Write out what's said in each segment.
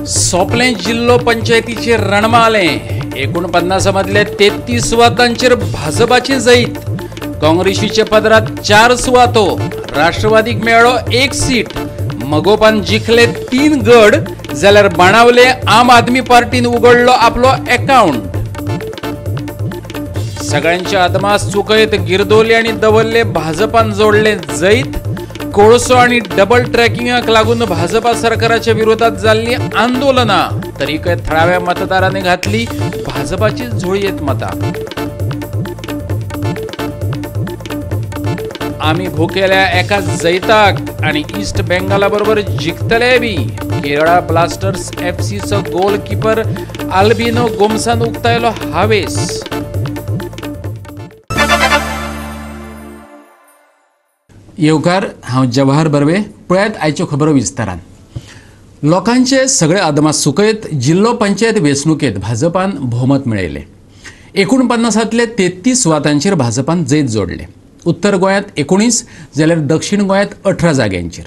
सोपले जिल्लो पंचायतीचे रणमाले 49 मधले 33 सुवातांचेर भाजपाची जैत। काँग्रेसीचे पदरात 4 सुवातो, राष्ट्रवादीक मेळ्ळो 1 सीट। मगोपान जिखले 3 गड, जाल्यार बाणावले आम आदमी पार्टीन उगडलो आपलो अकाउंट। सगळ्यांच्या अदमास चुकयत गिरदोले आणि दवल्ले भाजपान जोडले जैत। कोळसो आणि डबल ट्रॅकिंगाक लागून भाजपा सरकाराच्या विरोधात जाल्ली आंदोलनां, तरीकय थळाव्या मतदारांनी घातली भाजपाची झोळयेत मतां। आमी भोकेल्या एका जैताक आणि ईस्ट बेंगाला बरोबर जिखतले बी। केरळा ब्लास्टर्स एफसीचो गोलकीपर आल्बिनो गोमसान उक्तायलो हावेस। येवकार, हांव जवाहर बर्वे। पळयात आयच्यो खबरो विस्तारान। लोकांचे सगळे अदमास सुकयत जिल्लो पंचायत वेंचणुकेत भाजपान भोवमत मेळयले। 49तले 33 सुवातांचेर भाजपान जैत जोडले। उत्तर गोंयांत 19 जाल्यार दक्षिण गोंयांत 18 जाग्यांचेर।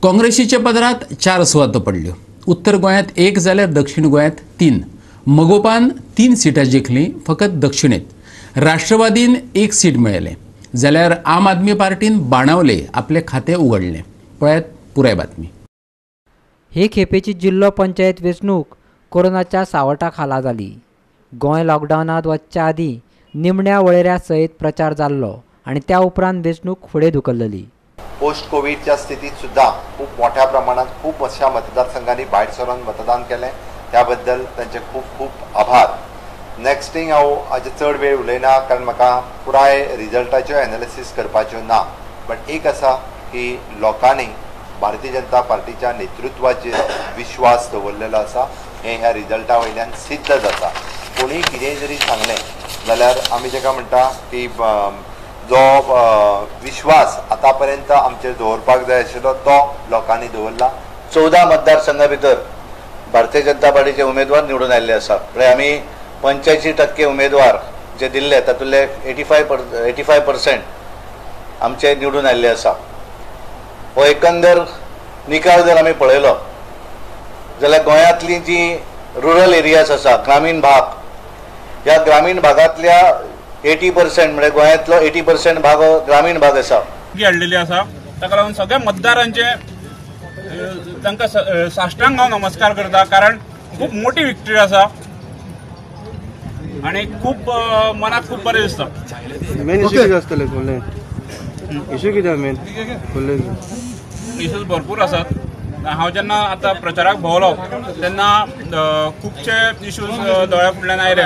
काँग्रेसीचे पदरात 4 सुवातो पडल्यो। उत्तर गोंयांत 1 जाल्यार दक्षिण गोंयांत 3। मगोपान 3 सिटां जिखलीं फकत दक्षिणेत। राष्ट्रवादीन 1 सीट मेळयलें, जाल्यार आम आदमी पार्टीन बाणावले आपले खाते उगडले। पळयात पुराय बातमी। हे खेपेची जिल्लो पंचायत वेंचणूक कोरोनाच्या सावटा खाला जाली। गोंय लॉकडावनात वचच्या आदीं निमण्या वळेऱ्या सयत प्रचार जाल्लो आनी त्या उपरांत वेंचणूक फुडें धुकल्ली। पोस्ट कोविडच्या स्थितीत सुद्धा खूप मोठ्या प्रमाणात खूप अशा मतदारसंघांनी भायर सरून मतदान केलें, त्याबद्दल तांचे खूप खूप आभार। नेक्स्ट थिंग हांव हाजे चड वेळ उलयना, कारण म्हाका पुराय रिजल्टाच्यो एनालिसीस करपाच्यो ना। बट एक आसा की लोकांनी भारतीय जनता पार्टीच्या नेतृत्वाचेर विश्वास दवरलेलो आसा, हें ह्या रिजल्टा वयल्यान सिद्ध जाता। कोणी कितेंय जरी सांगलें जाल्यार आमी जेका म्हणटा की जो विश्वास आतां पर्यंत आमचेर दवरपाक जाय आशिल्लो तो लोकांनी दवरला। 14 मतदारसंघा भितर भारतीय जनता पार्टीचे उमेदवार निवडून आयिल्ले आसा। आमी 85% उमेदवार जे दिल्ले तातूंतले 85% आमचे निवडून आयिल्ले आसा। हो एकंदर निकाल जर आमी पळयलो जाल्यार गोंयांतली जी रुरल एरियाज आसा, ग्रामीण भाग, ह्या ग्रामीण भागांतल्या 80% म्हणजे गोंयांतलो 80% भाग हो ग्रामीण भाग आसा हाडलेली आसा। ताका लागून सगळ्या मतदारांचे तांकां साश्टांग हांव नमस्कार करता, कारण खूप मोठी विक्टरी आसा आणि खूप मनात खूप बरें दिसता। मेन इश्यू कितें आसतले कोल्हे? इश्यू कितें मेन कोल्हे? इश्यूज भरपूर आसात। हांव जेन्ना आतां प्रचाराक भोंवलो तेन्ना खुबशे इश्यूज दोळ्या फुडल्यान आयले।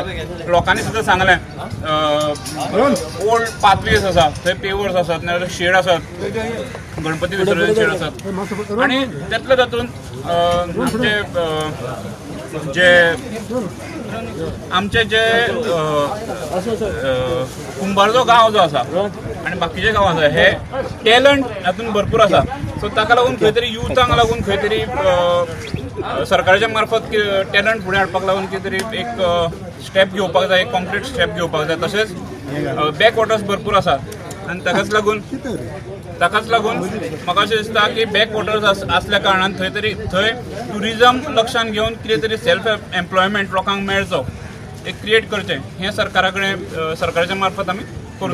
लोकांनी सुद्दां सांगलें ओल्ड पाथवेज आसा थंय पेवर्स आसात, नाजाल्यार शेड आसात, गणपती विसर्जन शेड आसात, आनी त्यातले तातूंत आमचे जे कुंभारचो गांव जो आसा आनी बाकीचे गांव आसा हे टॅलंट हातूंत भरपूर आसा। सो ताका लागून खंय तरी युथांक लागून खंय तरी सरकाराच्या मार्फत टॅलंट फुडें हाडपाक लागून कितें तरी एक स्टेप घेवपाक जाय, एक कॉन्क्रीट स्टेप घेवपाक जाय। तशेंच बॅकवॉटर्स भरपूर आसात आनी ताकाच लागून म्हाका अशें दिसता की बॅकवॉटर्स आसल्या कारणान थंय ट्युरिजम लक्षांत घेवन कितें तरी सेल्फ एम्प्लॉयमेंट लोकांक मेळचो, एक क्रिएट करचें, हें सरकारा कडेन सरकाराच्या मार्फत आमी करून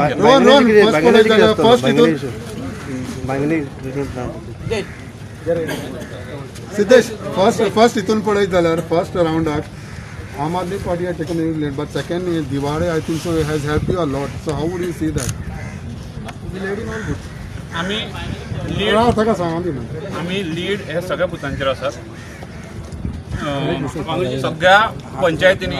सिद्धेश फर्स्ट हितून पळयत जाल्यार फर्स्ट राउंडाक आम आदमी party had taken a lead, but second Diwali I think so has helped you a lot. So how would you see that? आमी लीड हे सगळ्या बुथांचेर आसात। सगळ्या पंचायतींनी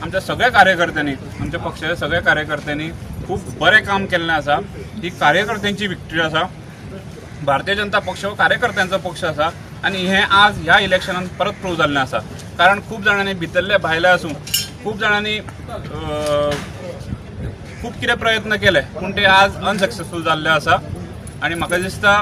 आमच्या सगळ्या कार्यकर्त्यांनी, आमच्या पक्षाच्या सगळ्या कार्यकर्त्यांनी खूप बरें काम केल्लें आसा। ही कार्यकर्त्यांची विक्टरी आसा। भारतीय जनता पक्ष हो कार्यकर्त्यांचो पक्ष आसा आनी हें आज ह्या इलेक्शनान परत प्रूव जाल्लें आसा, कारण खूब जाणांनी भितरले भायले आसूं खूप जाणांनी खूप कितें प्रयत्न केले पूण ते आज अनसक्सेसफूल जाल्ले आसा आनी म्हाका दिसता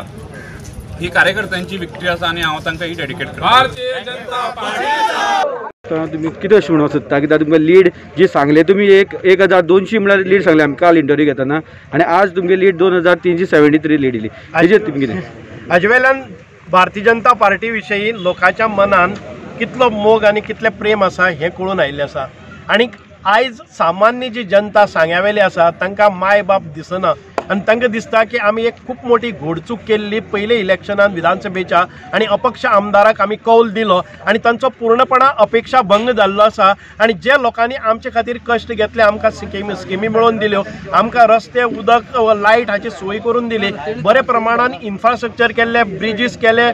ही कार्यकर्त्यांची विक्ट्री आसा आनी हांव तांकां ही डेडिकेट करता. भारतीय जनता पार्टी तुम्ही कितें अशें म्हणूंक सोदता कित्याक तुमकां लीड जी सांगले तुमी 1200 म्हळ्यार लीड सांगले आमकां काल इंटरव्यू घेतना आनी आज तुमगे लीड 2373 लीड दिली हेजेर तुमी कितें हाजे वेल्यान भारतीय जनता पार्टी विशयी लोकांच्या मनान कितलो मोग आनी कितलें प्रेम आसा हें कळून आयिल्लें आसा आनी आयज सामान्य जी जनता सांग्यावेली आसा तांकां माय बाप दिसना आनी तांकां दिसता की आमी एक खूब मोठी घोडचूक केल्ली पयले इलेक्शनान विधानसभेच्या आनी अपक्ष आमदाराक आमी कौल दिलो आनी तांचो पूर्णपणान अपेक्षा भंग जाल्लो आसा आनी जे लोकांनी आमचे खातीर कश्ट घेतले आमकां स्किमी मेळोवन दिल्यो आमकां रस्ते उदक लायट हाची सोय करून दिली बरे प्रमाणान इन्फ्रास्ट्रक्चर केल्ले ब्रिजीस केले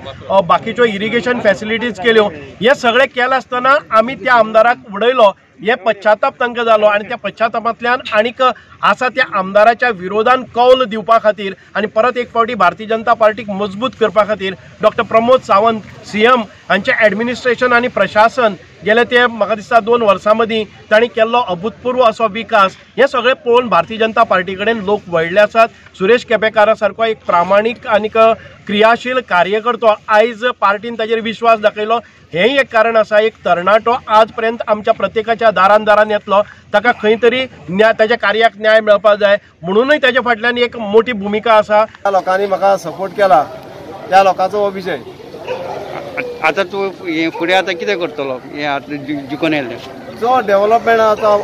बाकीच्यो इरिगेशन फॅसिलिटीज केल्यो हे सगळें केलें आसतना आमी त्या आमदाराक उडयलो हे पश्चाताप तांकां जालो आनी त्या पश्चातापांतल्यान आनीक आसा त्या आमदाराच्या विरोधान कौल दिवपा खातीर आनी परत एक फावटी भारतीय जनता पार्टीक मजबूत करपा खातीर डॉक्टर प्रमोद सावंत सीएम हांचे ॲडमिनिस्ट्रेशन आनी प्रशासन गेले ते म्हाका दिसता 2 वर्सां मदीं तांणी केल्लो अभूतपूर्व असो विकास हे सगळें पळोवन भारतीय जनता पार्टी कडेन लोक वळिल्ले आसात. सुरेश केपेकारा सारको एक प्रामाणीक आनीक क्रियाशील कार्यकर्तो आयज पार्टीन ताचेर विश्वास दाखयलो हेंय एक कारण आसा. एक तरणाटो आज पर्यंत आमच्या प्रत्येकाच्या दारान येतलो ताका खंय तरी ताच्या कार्याक न्याय मेळपाक जाय म्हणूनय ताच्या फाटल्यान एक मोठी भुमिका आसा. त्या लोकांनी म्हाका सपोर्ट केला त्या लोकांचो हो विशय. आतां तूं फुडें आतां कितें करतलो हें आतां जिखून येयलें जो डेव्हलपमेंट आतां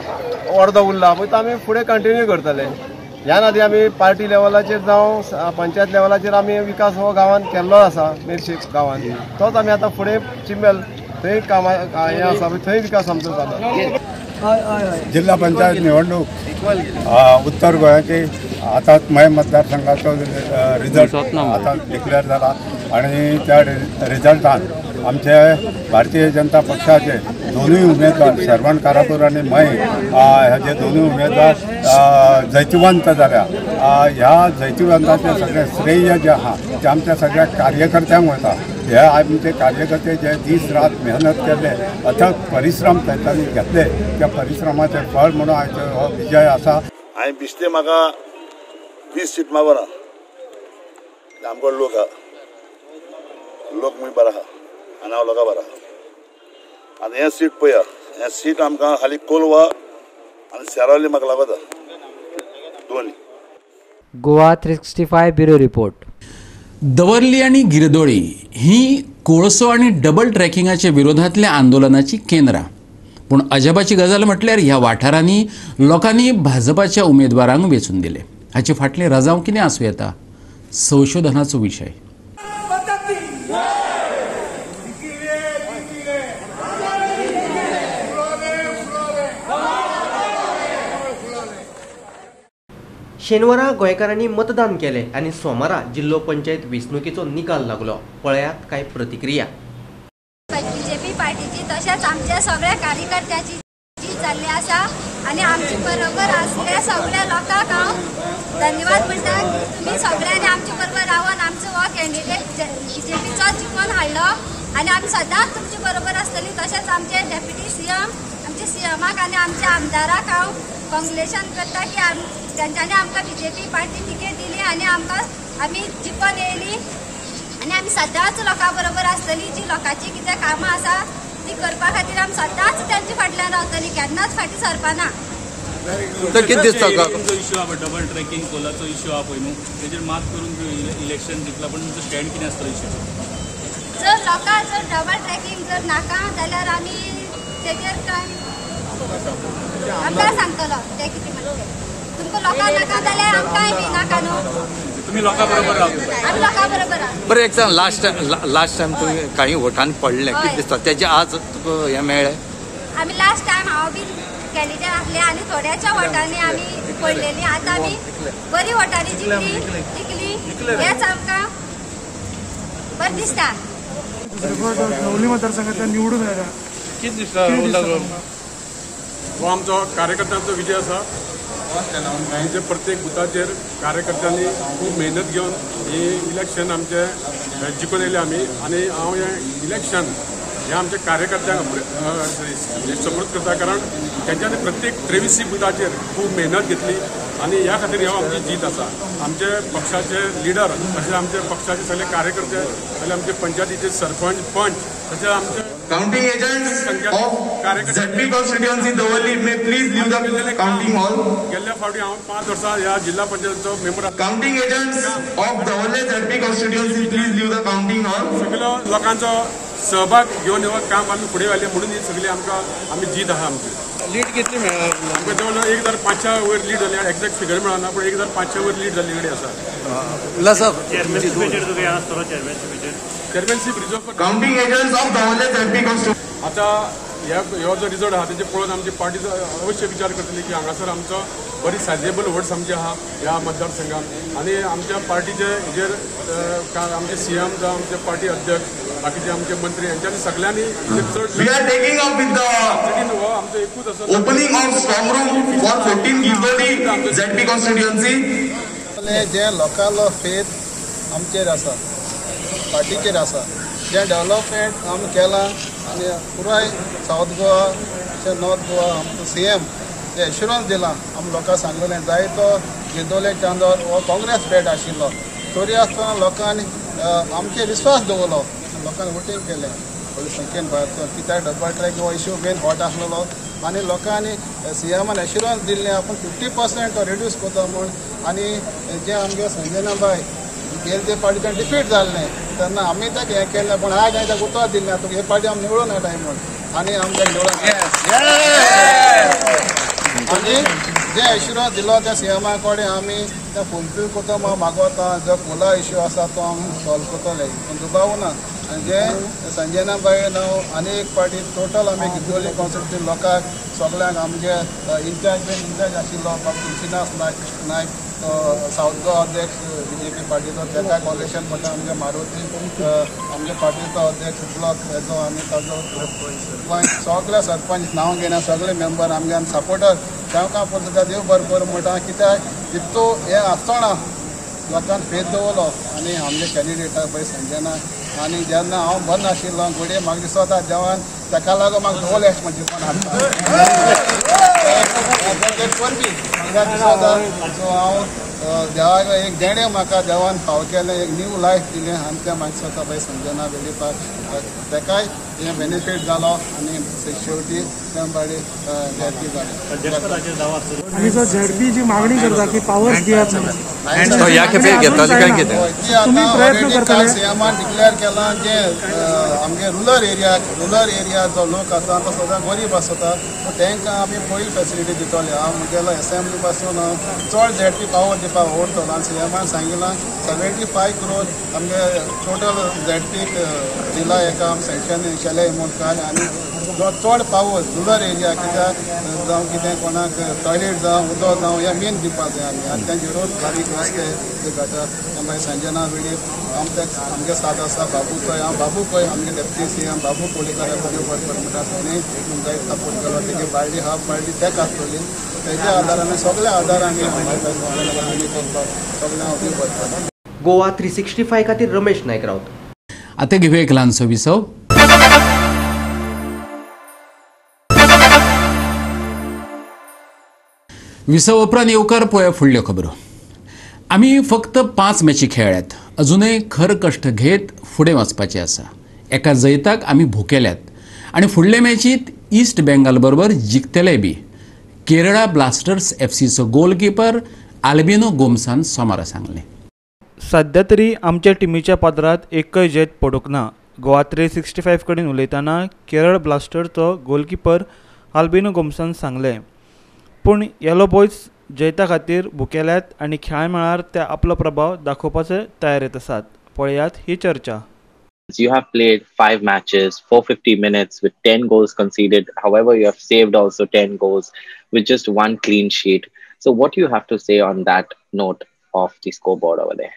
अर्दो उरला पळय तो आमी फुडें कंटिन्यू करतले. ह्या नादी आमी पार्टी लेवलाचेर जावं पंचायत लेवलाचेर आमी विकास हो गांवांत केल्लो आसा. मेरशेक गांवांत तोच आमी आतां फुडें चिंबेल थंय कामां हें आसा थंय विकास आमचो जाता. जिल्हा पंचायत निवडणूक उत्तर गोंयाची आता मय मतदारसंघाचो रिजल्ट आता डिक्लेअर जाला आणि त्या रिजल्टान आमचे भारतीय जनता पक्षाचे दोनूय उमेदवार श्रवण कारापूर आणि मय हे दोनूय उमेदवार जैतिवंत जाल्या. ह्या जैतिवंताचे सगळे श्रेय जे आहा ते आमच्या सगळ्या कार्यकर्त्यांक वता. हे आमचे कार्यकर्ते जे दीस रात मेहनत केले अथक परिश्रम त्यांनी घेतले त्या परिश्रमाचे फळ म्हणून आयचो हो विजय आसा. हांवें बिश्ते म्हाका 20 सीट मागोना आमको लोक मुय बरो आहा आनी हांव लोकां बरो आहा. आनी हें सीट पळया हें सीट आमकां खाली कोलवा आनी सेरावली म्हाका लागता दोनी. Goa 365 bureau report. दवर्ली आणि गिरदोळी ही कोळसो आणि डबल ट्रॅकिंगाच्या विरोधातल्या आंदोलनाची केंद्रां. पूण अजापाची गजाल म्हटल्यार ह्या वाठारांनी लोकांनी भाजपाच्या उमेदवारांक वेचून दिले. हाचे फाटलें राजांव कितें आसूं येता संशोधनाचो विशय. शेनवारा गोंयकारांनी मतदान केले आणि सोमारा जिल्लो पंचायत वेंचणुकेचो निकाल लागलो. पळयात कांय प्रतिक्रिया. बीजेपी पार्टीची तशेंच आमच्या सगळ्या कार्यकर्त्याची जी जाल्ली आसा आनी आमचे बरोबर आसल्या सगळ्या लोकांक हांव धन्यवाद म्हणटा की तुमी सगळ्यांनी आमचे बरोबर रावन आमचो हो कॅन्डिडेट बीजेपीचो जिखून हाडलो आनी आमी सदांच तुमचे बरोबर आसतली. तशेंच आमचे डेप्युटी सीएम आमचे सीएमाक आनी आमच्या आमदाराक हांव कॉंग्रेच्युलेशन करता की तेंच्यांनी आमकां बीजेपी पार्टी तिकेट दिली आनी आमी जिखून येयली आनी आमी सदांच लोकां बरोबर आसतली. जी लोकांची कितें कामां आसा ती करपा खातीर आमी सदांच तेंच्या फाटल्यान रावतली केन्नाच फाटीं सरपाना. कितें दिसता तुमचो इश्यू आहा डबल ट्रॅकिंग कोलाचो इश्यू आहा पळय न्हू तेजेर मात करून इलेक्शन जिखला पण तुमचो स्टँड कितें आसतलो इश्यू. जर लोकां जर डबल ट्रॅकिंग जर नाका जाल्यार आमी तेजेर काय आमकां सांगतलो ते कितें म्हणटा तुमकां लोकां नाका जाल्यार आमकांय बी नाका न्हू. तुम्ही लोकां बरोबर रावता. आमी लोकां बरोबर आहा. बरें एक सांग लास्ट टायम तुम्ही काही वोटांनी पडले कितें दिसता तेजे आज तुका हें मेळ्ळें. आमी लास्ट टायम हांव बी कॅन्डिडेट आसले आनी थोड्याच्या वोटांनी आमी पडलेली. आतां आमी बरी वोटांनी जिखली हेच आमकां बरें दिसता. नवली मतदारसंघातल्या निवडून आयला कितें दिसता हो आमचो कार्यकर्त्यांचो विजय आसा. जे प्रत्येक बुथाचेर कार्यकर्त्यांनी खूब मेहनत घेवन ही इलेक्शन आमचे जिखून येयले आमी. आनी हांव हें इलेक्शन हे आमच्या कार्यकर्त्यांक सपोर्ट करता, कारण त्यांच्यानी प्रत्येक 23 बुथाचेर खूब मेहनत घेतली आणि ह्या खातीर ह्यो आमची जीत आसा. आमचे पक्षाचे लिडर, तशेंच आमचे पक्षाचे सगळे कार्यकर्ते, जाल्यार आमचे पंचायतीचे सरपंच, पंच, तशेंच आमचे Counting agents of ZP constituency Dawali may please leave the counting hall. गेल्ल्या फावटी हांव 5 वर्सां ह्या जिल्हा पंचायतीचो मेंबर आसा. Counting agents of Dawali ZP constituency please leave the counting hall. सगळ्या लोकांचो सहभाग घेवन हे काम आमी फुडें व्हेलें म्हणून ही सगळी आमी जीत आहा आमची. लीड कितली मेळ्ळा? आमकां जवळ 1500 वयर लीड जाली. एक्झॅक्ट फिगर मेळना, पूण 1500 वयर लीड जाल्ली कडेन आसा. उल्हास साहेब, चेअरमॅनशीप reserve Counting agents of Dawali ZP constituency. आता ह्यो जो रिजल्ट आहा तेजे पळोवन आमची पार्टी अवश्य विचार करतली की हांगासर आमचो बरी सायजेबल वोट्स आमचे आहा ह्या मतदारसंघात, आणि आमच्या पार्टीचे हेजेर आमचे CM जावं आमचे पार्टी अध्यक्ष, बाकीचे आमचे मंत्री यांच्यानी सगळ्यांनी We are taking up with the हो आमचो एकूच आसा opening of strong room for 14 Gilgodi ZP constituency. जे लोकल फेथ आमचेर आसा, पार्टीचेर आसा, जे डेव्हलपमेंट आमी केलां आनी पुराय सावथ गोवा ते नॉर्थ गोवा आमचो CM जे एश्युरन्स दिलां, आमी लोकांक सांगलेलें जायतो गिंदोले चांदोर हो काँग्रेस पेट आशिल्लो, तरी आसतना लोकांनी आमचेर विस्वास दवरलो, लोकांनी वोटींग केलें व्हडले संख्येन भायर, कित्याक डबल ट्रॅक हो इश्यू मेन हॉट आसलेलो, आनी लोकांनी CMान एश्युरन्स दिल्लें आपूण 50% रिड्यूस करता म्हूण, आनी जे आमगे संजना बाय गेले ते पार्टीच्यान डिफीट जाल्लें तेन्ना आमी ताका हें केलें, पूण आज हांवें ताका उतर दिल्लें तुका हे पार्टी आमी निवडून येताय म्हूण, आनी आमी ताका निवडून आनी जे एश्युरन्स दिलो त्या CMा कडेन आमी ते फुलफील करता म्हूण मागोता. जो पोला इश्यू आसा तो आमी सॉल्व करतले, पूण दुबाव ना. आनी जे संजना बाय नांव आनी एक पार्टी टोटल आमी गिंदोली कॉन्स्टिट्युन्सी लोकांक सगळ्यांक आमचे इंचार्ज आशिल्लो तुलसीदास नायक सावथ गोवा अध्यक्ष BJP पार्टीचो, ताका कॉलेक्शन पडटा आमच्या मारुती आमच्या पार्टीचो अध्यक्ष ब्लॉक हेजो आनी ताजो सगळे सरपंच नांव घेना सगळे मेंबर आमगे सपोर्टर तांकां पण सुद्दां देव बरें करूं म्हणटा, कित्याक इतको हे आसतना लोकांक फेथ दवरलो आनी आमगे कॅन्डिडेटा पळय संजना, आनी जेन्ना हांव बंद आशिल्लो घोडये म्हाका दिसता देवान ताका लागून म्हाका नो लॅस्ट म्हणजे पण कित्याक दिसता सो हांव देवाक एक देणे म्हाका देवान फाव केलें, एक न्यू लायफ दिलें, आनी तें म्हाका दिसता पळय संजना वेळीपाक ताकाय हे बेनिफीट जालो आनी शेवटी बाडी झॅडपी जाली. आणि जो झॅडपी जी मागणी करता की पावर्स दियात म्हणून तुम्ही प्रयत्न करताले. CMान डिक्लेअर केला जे आमगे रुरल एरिया जो लोक आसा तो सदां गरीब आसता तांकां आमी पयली फॅसिलिटी दितले. हांव म्हगेलो असेंब्ली पासून चड झॅडपी पावर दिवपाक ओडटलो आनी CMान सांगिलां 75 crore आमगे टोटल झॅडपी दिला हेका आमी सँक्शन केले मुखार, आनी जो चड पावर रुरल एरिया कित्याक जावं कितें कोणाक टॉयलेट जावं उदक जावं हें मेन दिवपाक जाय आमी, आनी तेंचे रोड बारीक रस्ते गटर मागीर संजना वेळीप आमगे साथ आसा बाबू पळय, हांव बाबू पळय आमगे डेप्युटी CM बाबू कोलीकर बऱ्यो बरें म्हणटा तेणी तुमकां सपोर्ट केलो, तेगे बायडी हाफ बायडी तेका आसतली, तेज्या आदारान सगळ्या आदारांनी आमी करपाक सगळ्यांक हांव करता. गोवा 365 खातीर रमेश नायक रावत. आता घेऊया एक ल्हानसो विसव. विसव उपरांत येवकार पळया फुडल्यो खबरो. आमी फक्त 5 मॅची खेळ्ळ्यात, अजूनय खर कश्ट घेत फुडें वचपाचें आसा. एका जैताक आमी भुकेल्यात आनी फुडले मॅचीत ईस्ट बेंगाल बरोबर जिखतले बी. केरळा ब्लास्टर्स FCचो गोलकीपर आल्बिनो गोमसान सोमारा सांगलें. सध्या तरी आमच्या टिमीच्या पदरात एकय जैत पडूंक ना. गोवा 365 कडेन उलयतना केरळ ब्लास्टर्सचो गोलकीपर आल्बिनो गोमसान सांगलें. पूण येलो बॉयज जैता खातीर भुकेल्यात आनी खेळा मेळार ते आपलो प्रभाव दाखोवपाचे तयारेत आसात. पळयात ही चर्चा. You have played 5 matches, 450 minutes with 10 goals conceded. However, you have saved also 10 goals with just 1 clean sheet. So what do you have to say on that note of the scoreboard over there?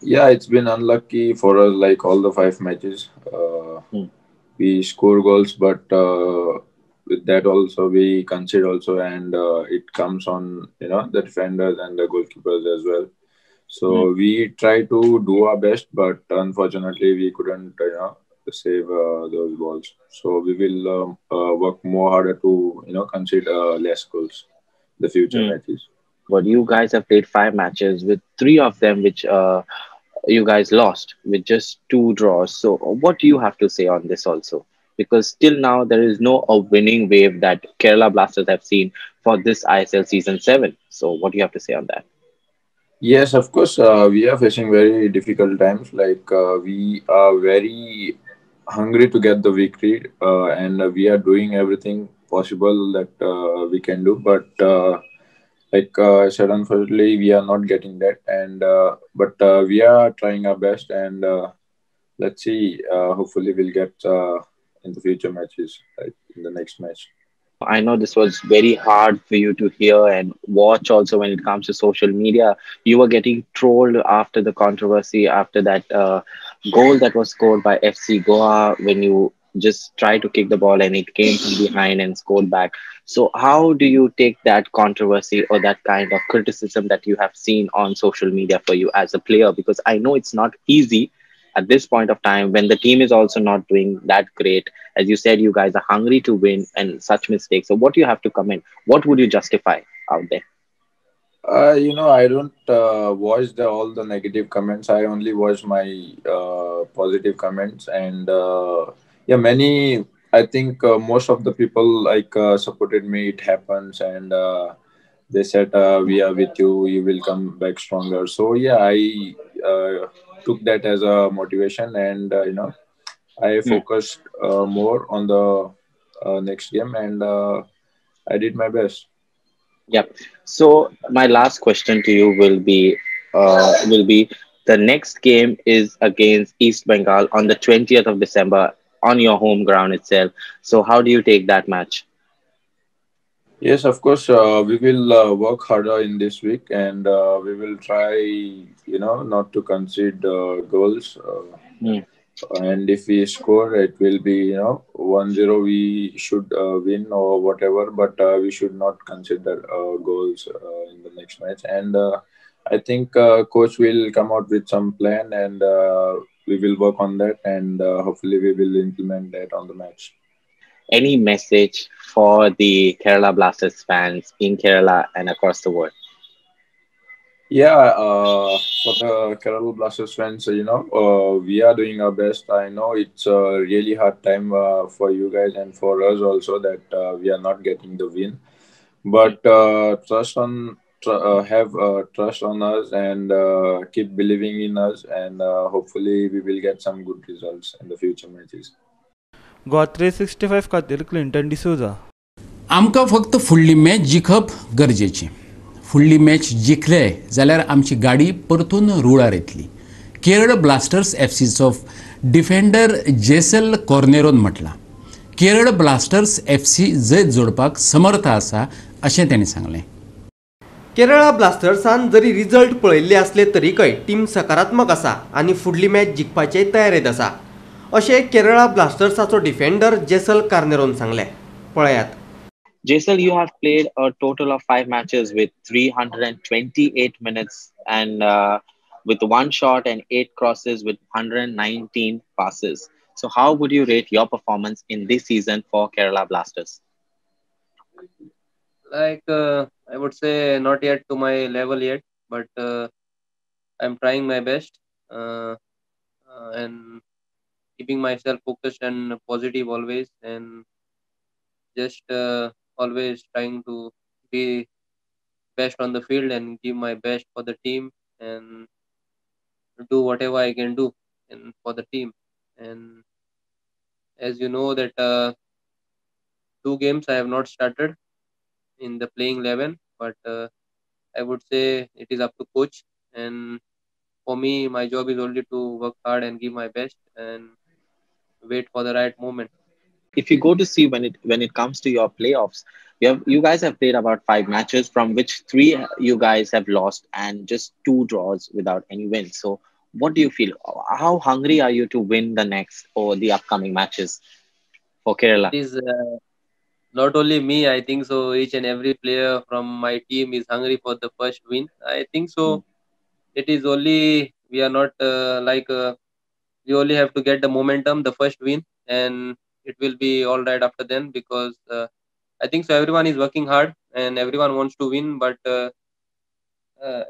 Yeah, it's been unlucky for us like all the 5 matches. We score goals, but with that also we concede also, and it comes on the defenders and the goalkeepers as well. So we try to do our best, but unfortunately we couldn't save those balls. So we will work more harder to concede less goals the future Hmm. matches. But you guys have played 5 matches, with three of them which you guys lost, with just 2 draws. So what do you have to say on this also? Because still now there is no a winning wave that Kerala Blasters have seen for this ISL season 7. So what do you have to say on that? Yes, of course, we are facing very difficult times. Like we are very hungry to get the victory, and we are doing everything possible that we can do. But like I said, unfortunately, we are not getting that. And but we are trying our best, and let's see. Hopefully, we'll get in the future matches, like in the next match. I know this was very hard for you to hear and watch also when it comes to social media. You were getting trolled after the controversy, after that goal that was scored by FC Goa when you just tried to kick the ball and it came from behind and scored back. So, how do you take that controversy or that kind of criticism that you have seen on social media for you as a player? Because I know it's not easy at this point of time when the team is also not doing that great. As you said, you guys are hungry to win and such mistakes. So what do you have to comment? What would you justify out there? I don't watch all the negative comments. I only watch my positive comments, and yeah, many. I think most of the people like supported me. It happens, and they said, "We are with you. You will come back stronger." So yeah, I took that as a motivation, and I Hmm. focused more on the next game, and I did my best. Yep. So my last question to you will be the next game is against East Bengal on the 20th of December on your home ground itself. So how do you take that match? Yes, of course. We will work harder in this week, and we will try, not to concede goals. Hmm. And if we score, it will be, 1-0. We should win or whatever, but we should not consider goals in the next match. And I think coach will come out with some plan, and we will work on that, and hopefully we will implement that on the match. Any message for the Kerala Blasters fans in Kerala and across the world? Yeah, for the Kerala Blasters fans, we are doing our best. I know it's a really hard time for you guys and for us also that we are not getting the win. But have trust on us and keep believing in us, and hopefully we will get some good results in the future matches. Goa 365 खातीर Clinton D'Souza. आमकां फक्त फुडली match जिखप गरजेची. फुडली match जिखले जाल्यार आमची गाडी परतून रुळार येतली. केरळ ब्लास्टर्स एफसीचो डिफेंडर जेसल कॉर्नेरोन म्हटलां. केरळ ब्लास्टर्स एफसी जैत जोडपाक समर्थ आसा अशें ताणें सांगलें. केरळा ब्लास्टर्सान जरी रिजल्ट पळयल्ले असले तरीकय टीम सकारात्मक आसा आनी फुडली मॅच जिखपाचे तयारेत आसा अशें केरळा ब्लास्टर्साचो डिफेंडर जेसल कार्नेरोन सांगलें. पळयात. Jaisal, you have played a total of 5 matches with 328 minutes and with 1 shot and 8 crosses with 119 passes. So, how would you rate your performance in this season for Kerala Blasters? I would say not yet to my level yet, but I'm trying my best and keeping myself focused and positive always, and just always trying to be best on the field and give my best for the team and do whatever I can do for the team. And as you know that 2 games I have not started in the playing 11, but I would say it is up to coach. And for me, my job is only to work hard and give my best and wait for the right moment. If you go to see when it comes to your playoffs, you guys have played about 5 matches, from which 3 you guys have lost and just 2 draws without any wins. So, what do you feel? How hungry are you to win the next or the upcoming matches for Kerala? It is not only me, I think so. Each and every player from my team is hungry for the first win. I think so. It is only we are not we only have to get the momentum, the first win, and it will be all right after then, because I think so everyone is working hard and everyone wants to win, but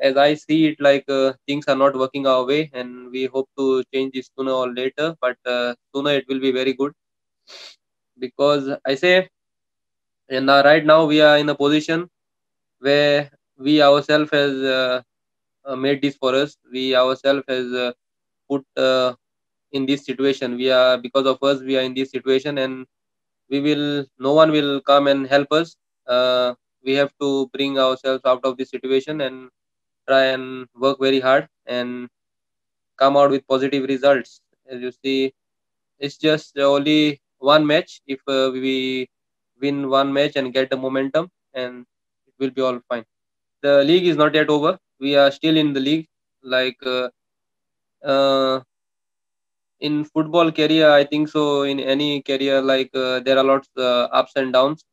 as I see it, like things are not working our way, and we hope to change this sooner or later, but sooner it will be very good, because I say, and right now we are in a position where we ourselves has made this for us. We ourselves has put in this situation. We are, because of us, we are in this situation, and no one will come and help us. We have to bring ourselves out of this situation and try and work very hard and come out with positive results. As you see, it's just only one match. If we win one match and get the momentum, and it will be all fine. The league is not yet over. We are still in the league. Like uh, in football career, I think so. In any career, like there are lots ups and downs.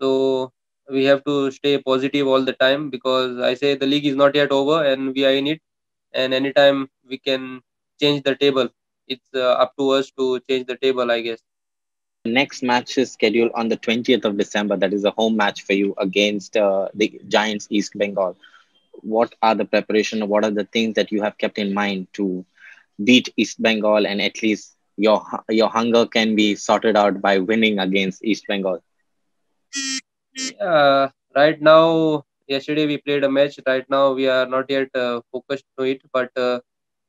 So we have to stay positive all the time, because I say the league is not yet over and we are in it. And anytime we can change the table. It's up to us to change the table, I guess. The next match is scheduled on the 20th of December. That is a home match for you against the Giants East Bengal. What are the preparation? What are the things that you have kept in mind to beat East Bengal, and at least your hunger can be sorted out by winning against East Bengal? Right now, yesterday we played a match. Right now we are not yet focused to it, but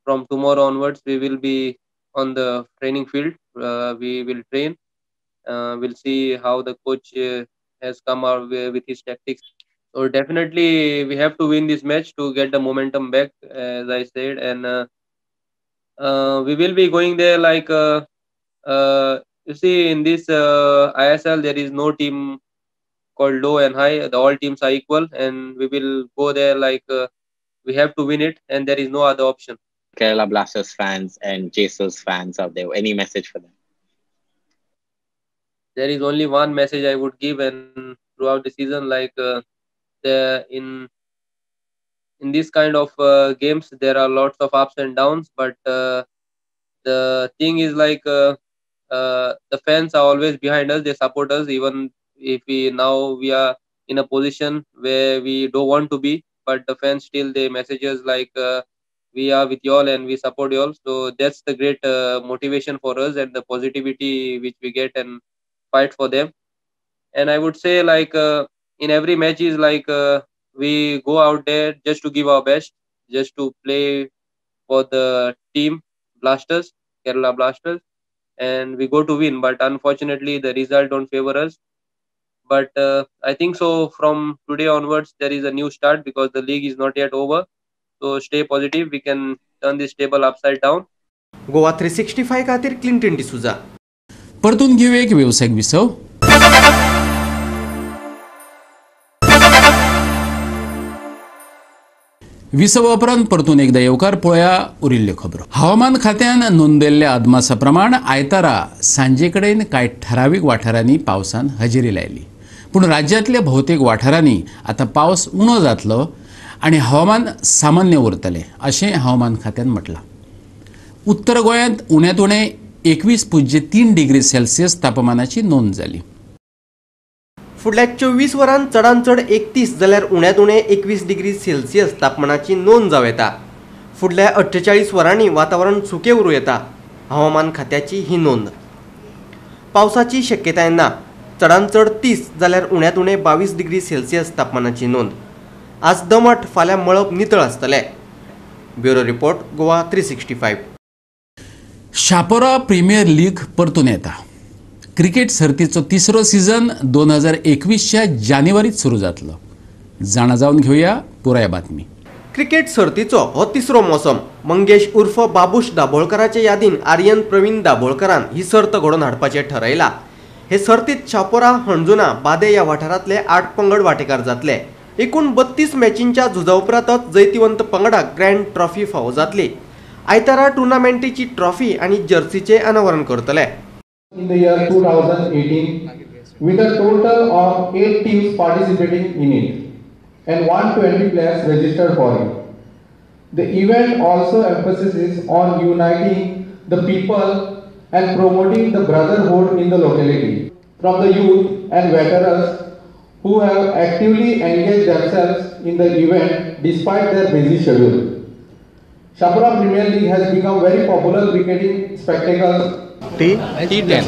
from tomorrow onwards we will be on the training field. We will train. We'll see how the coach has come out with his tactics. So definitely we have to win this match to get the momentum back, as I said, and we will be going there like you see, in this ISL there is no team called low and high. All teams are equal, and we will go there like we have to win it, and there is no other option. Kerala Blasters fans and JSOS fans out there, any message for them? There is only one message I would give, and throughout the season, like in this kind of games, there are lots of ups and downs, but the thing is like the fans are always behind us. They support us, even if we are in a position where we don't want to be, but the fans still, they message us like we are with y'all and we support y'all. So that's the great motivation for us, and the positivity which we get and fight for them. And I would say like in every match is like we go out there just to give our best, just to play for the team Blasters, Kerala Blasters, and we go to win. But unfortunately, the result don't favor us. But I think so from today onwards, there is a new start, because the league is not yet over. So stay positive. We can turn this table upside down. Goa 365 खातीर Clinton D'Souza. परतून घेऊ एक व्यावसायिक विसव. विसव उपरांत परतून एकदा येवकार पळया उरिल्ल्यो खबरो. हवामान खात्यान नोंदयल्ल्या अदमासा प्रमाण आयतारा सांजे कडेन कांय ठरावीक वाठारांनी पावसान हजेरी लायली. पूण राज्यांतल्या भोवतेक वाठारांनी आतां पावस उणो जातलो आनी हवामान सामान्य उरतलें अशें हवामान खात्यान म्हटलां. उत्तर गोंयांत उण्यांत उणें 21.3 डिग्री सेल्सियस तापमानाची नोंद जाली. फुडल्या 24 वरांत चडांत चड 31 जाल्यार उण्यांत उणें 21 डिग्री सेल्सियस तापमानाची नोंद जावं येता. फुडल्या 48 वरांनी वातावरण सुकें उरूं येता. हवामान खात्याची ही नोंद. पावसाची शक्यताय ना. चडांत चड 30 जाल्यार उण्यांत उणें 22 डिग्री सेल्सियस तापमानाची नोंद. आज दमट, फाल्यां मळब नितळ आसतलें. Bureau report, Goa 365. Chapora premier league परतून येता. क्रिकेट सर्तीचो तिसरो सीझन 2021च्या जानेवारीत सुरू जातलो. जाणा जावन घेवया पुराय बातमी. क्रिकेट सर्तीचो हो तिसरो मोसम. मंगेश उर्फ बाबूश दाबोळकराचे यादीन आर्यन प्रवीण दाबोळकरान ही सर्त घडोवन हाडपाचें ठरयलां. हे सर्तीत शापोरा, हणजुना, बादे ह्या वाठारांतले 8 पंगड वांटेकार जातले. एकूण 32 मॅचींच्या झुजा उपरांतच जैतिवंत पंगडाक ग्रँड ट्रॉफी फावो जातली. आयतारा टुर्नामेंटीची ट्रॉफी आनी जर्सीचे अनावरण करतले. In the year 2018, with a total of 8 teams participating in it and 120 players registered for it. The event also emphasizes on uniting the people and promoting the brotherhood in the locality. From the youth and veterans who have actively engaged themselves in the event despite their busy schedule. Shapura Premier League has become very popular cricketing spectacle. T10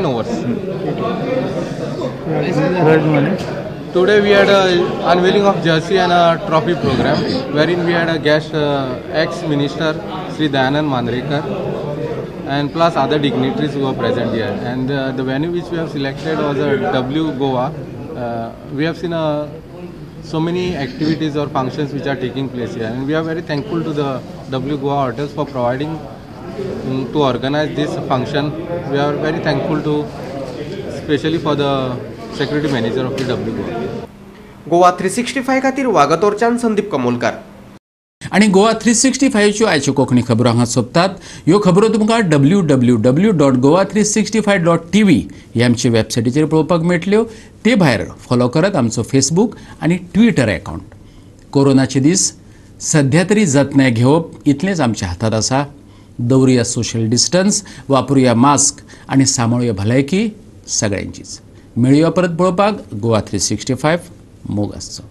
overs. Today we had a unveiling of jersey and a trophy program, wherein we had a guest ex-minister Sri Dayanand Mandrekar, and plus other dignitaries who were present here. And the venue which we have selected was a W Goa. We have seen so many activities or functions which are taking place here, and we are very thankful to the W Goa Hotels for providing to organize this function. We are very thankful to, especially for the security manager of the W Goa. Goa 365 खातीर वागातोरच्यान संदीप कमोलकार. आणि गोवा 365 च्यो आयच्यो कोंकणी खबरो हांगा सोंपतात. ह्यो खबरो तुमकां www.goa365.tv ह्या आमचे वेबसायटीचेर पळोवपाक मेळटल्यो. ते भायर फॉलो करात आमचो फेसबूक आनी ट्विटर अकाउंट. कोरोनाचे दीस सध्या तरी जतनाय घेवप इतलेंच आमच्या हातांत आसा. दवरुया सोशल डिस्टन्स, वापरुया मास्क आनी सांबाळुया भलायकी सगळ्यांचीच. मेळुया परत पळोवपाक गोवा 365 मोग आसचो.